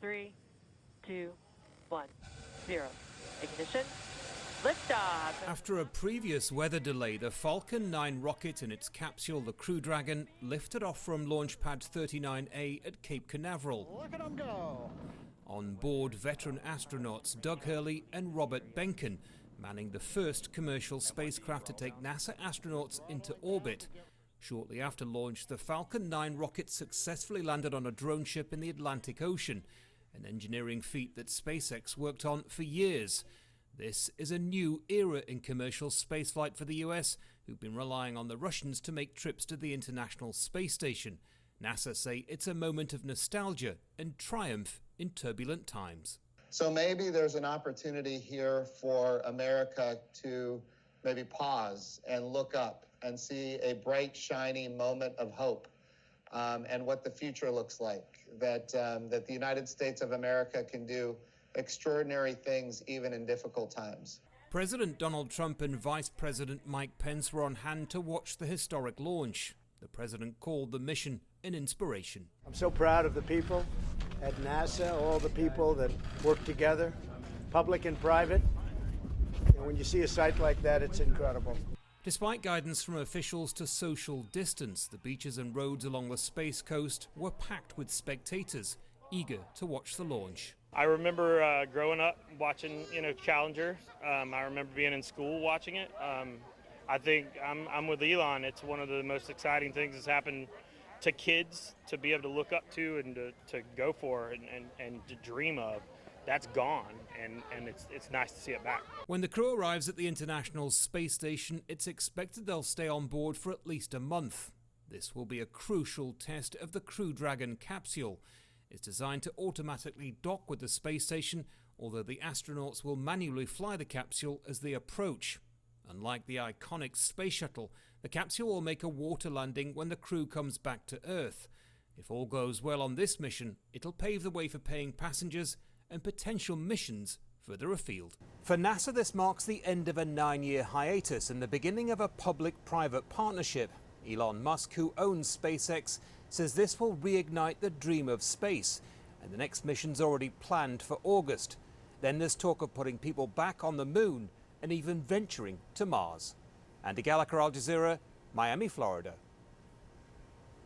3, 2, 1, 0. Ignition. Liftoff. After a previous weather delay, the Falcon 9 rocket and its capsule, the Crew Dragon, lifted off from Launch Pad 39A at Cape Canaveral. Look at them go. On board, veteran astronauts Doug Hurley and Robert Behnken, manning the first commercial spacecraft to take NASA astronauts into orbit. Shortly after launch, the Falcon 9 rocket successfully landed on a drone ship in the Atlantic Ocean, an engineering feat that Spacex worked on for years. This is a new era in commercial spaceflight for the US, who've been relying on the Russians to make trips to the International Space Station. NASA say it's a moment of nostalgia and triumph in turbulent times. So maybe there's an opportunity here for America to maybe pause and look up and see a bright, shiny moment of hope and what the future looks like, that the United States of America can do extraordinary things even in difficult times. President Donald Trump and Vice President Mike Pence were on hand to watch the historic launch. The president called the mission an inspiration. I'm so proud of the people at NASA, all the people that work together, public and private. And when you see a sight like that, it's incredible. Despite guidance from officials to social distance, the beaches and roads along the Space Coast were packed with spectators, eager to watch the launch. I remember growing up watching, Challenger. I remember being in school watching it. I think I'm with Elon. It's one of the most exciting things that's happened to kids to be able to look up to and to go for and to dream of. That's gone, and it's nice to see it back. When the crew arrives at the International Space Station, it's expected they'll stay on board for at least a month. This will be a crucial test of the Crew Dragon capsule. It's designed to automatically dock with the space station, although the astronauts will manually fly the capsule as they approach. Unlike the iconic space shuttle, the capsule will make a water landing when the crew comes back to Earth. If all goes well on this mission, it'll pave the way for paying passengers and potential missions further afield. For NASA, this marks the end of a 9-year hiatus and the beginning of a public-private partnership. Elon Musk, who owns SpaceX, says this will reignite the dream of space, and the next mission's already planned for August. Then there's talk of putting people back on the moon and even venturing to Mars. Andy Gallagher, Al Jazeera, Miami, Florida.